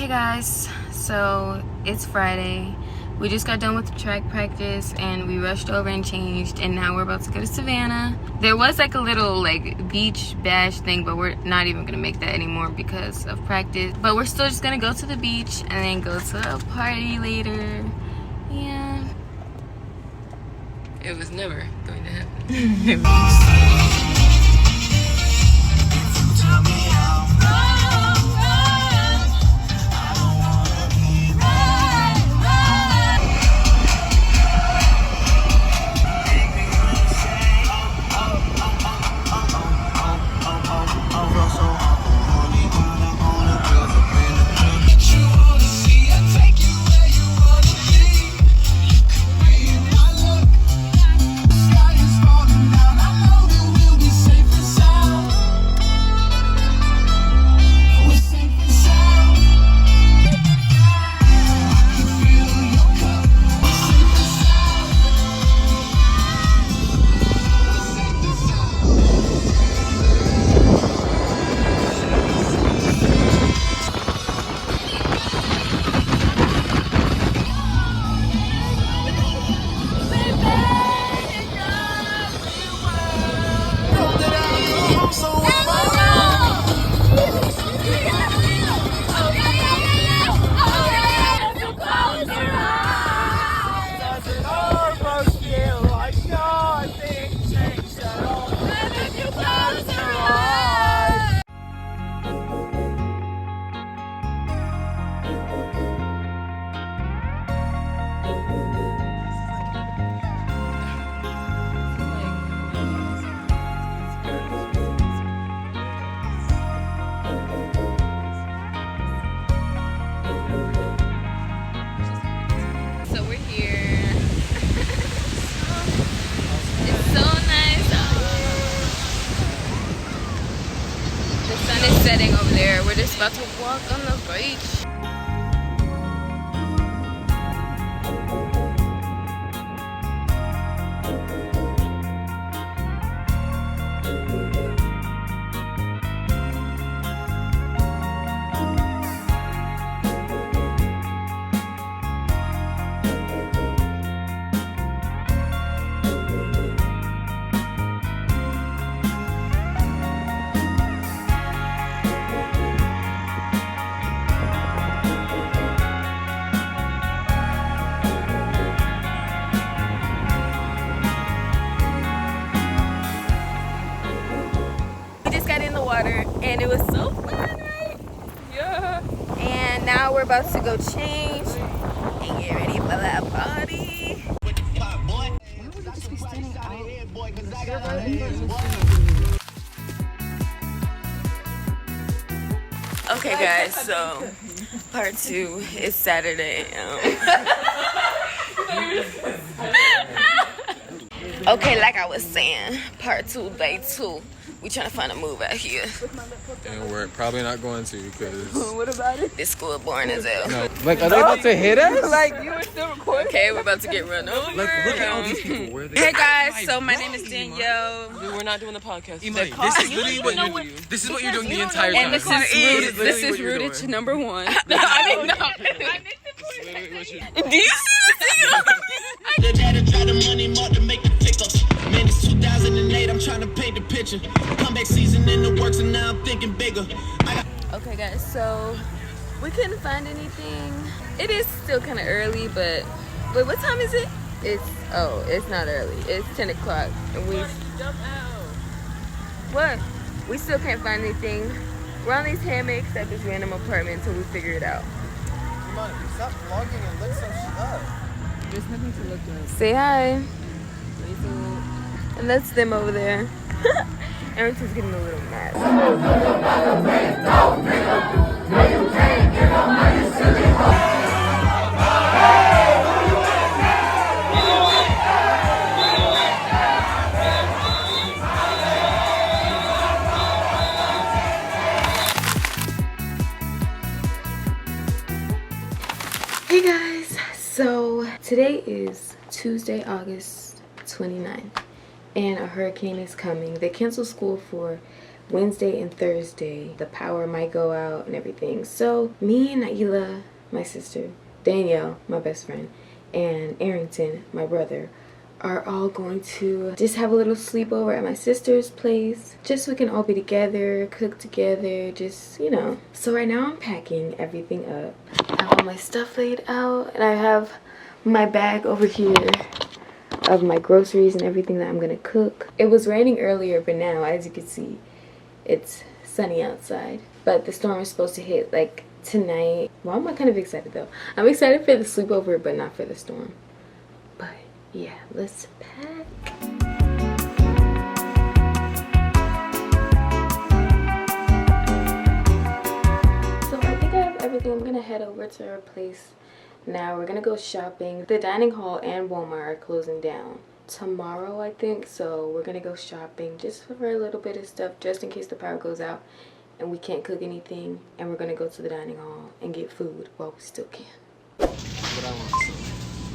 Guys, so it's Friday. We just got done with track practice and we rushed over and changed, and now we're about to go to Savannah. There was like a little beach bash thing, but we're not even gonna make that anymore because of practice. But we're still just gonna go to the beach and then go to a party later. Yeah. It was never going to happen. Setting over there. We're just about to walk on the beach. And it was so fun, right? Yeah. And now we're about to go change and get ready for that party. Why would you just be standing out? Okay, guys, so part 2 is Saturday. Okay, like I was saying, part 2, day 2. We trying to find a move out here. And we're probably not going to because... What about it? This school boring as hell. No. Like, are they about to hit us? Like, you were still recording? Okay, we're about to get run over. Like, look at all these people. Where they Hey guys, so my name is Danielle. We're not doing the podcast. Imai, this is literally what you're doing the entire time. And this is rooted to number 1. I didn't know. Do you see the try the money mark to make the pickups. Man, it's 2008, I'm trying to paint the picture. Comeback season in the works and now I'm thinking bigger. Okay guys, so we couldn't find anything. It is still kind of early, but wait, what time is it? It's not early. It's 10 o'clock and what? We still can't find anything. We're on these hammocks at this random apartment until we figure it out. Come on, stop vlogging and look some stuff. There's nothing to look at. Say hi. And that's them over there. Everyone's getting a little mad. Hey guys, so today is Tuesday, August 29th, and a hurricane is coming. They canceled school for Wednesday and Thursday, the power might go out and everything. So me and Naila, my sister, Danielle, my best friend, and Arrington, my brother, are all going to just have a little sleepover at my sister's place, just so we can all be together, cook together, just, you know. So right now I'm packing everything up. I have all my stuff laid out, and I have my bag over here of my groceries and everything that I'm gonna cook. It was raining earlier, but now, as you can see, it's sunny outside. But the storm is supposed to hit like tonight. Well, I'm kind of excited though. I'm excited for the sleepover, but not for the storm. But yeah, let's pack. So I think I have everything. I'm gonna head over to her place now. We're gonna go shopping. The dining hall and Walmart are closing down tomorrow, I think, so we're gonna go shopping just for a little bit of stuff, just in case the power goes out and we can't cook anything. And we're gonna go to the dining hall and get food while we still can.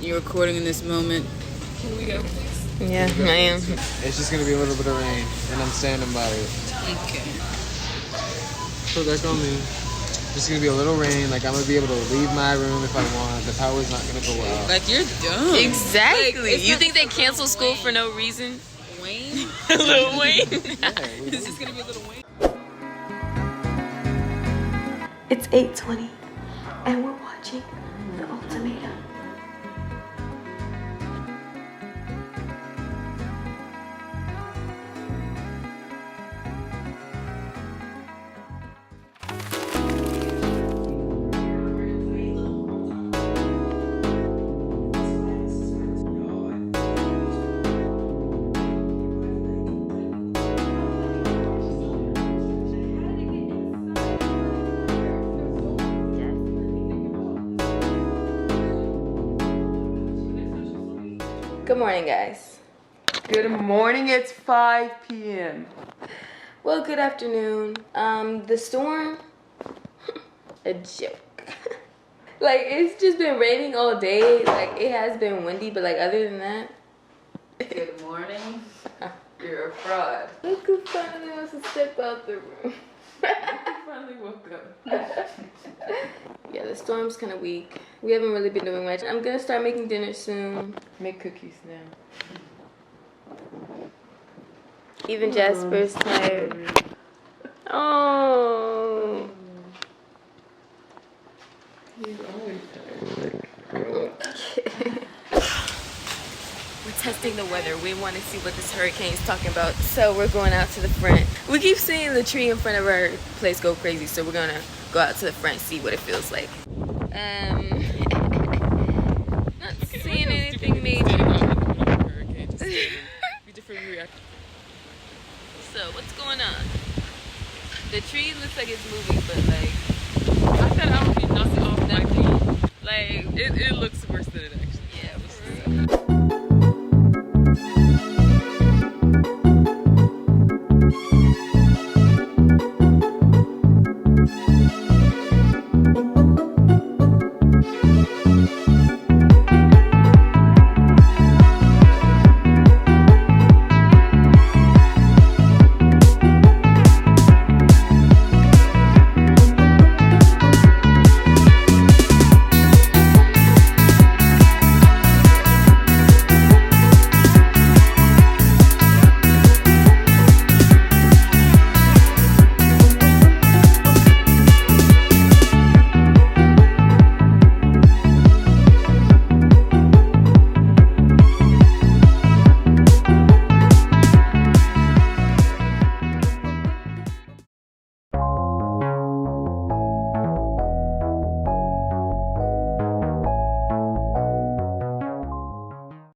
You're recording in this moment. Can we go, please? Yeah, I am. It's just gonna be a little bit of rain, and I'm standing by it. Okay. Put back on me. It's gonna be a little rain. Like, I'm gonna be able to leave my room if I want. The power's not gonna go out. Like, you're dumb. Exactly. Like, you think they cancel school for no reason? Wayne? Lil Wayne. This is gonna be a little Wayne. It's 8:20 and we're watching The Ultimatum. Good morning, guys. Good morning, it's 5 p.m. Well, good afternoon. The storm, a joke. Like, it's just been raining all day. Like, it has been windy, but like, other than that. Good morning. You're a fraud. Look who finally wants to step out the room. I finally woke up. Yeah, the storm's kind of weak. We haven't really been doing much. I'm gonna start making dinner soon. Make cookies now. Even Jasper's tired. Oh. He's always tired. We're testing the weather. We want to see what this hurricane is talking about. So we're going out to the front. We keep seeing the tree in front of our place go crazy. So we're gonna go out to the front, see what it feels like. Not seeing anything major. So what's going on? The tree looks like it's moving, but like I thought I would be knocking off that thing. like It looks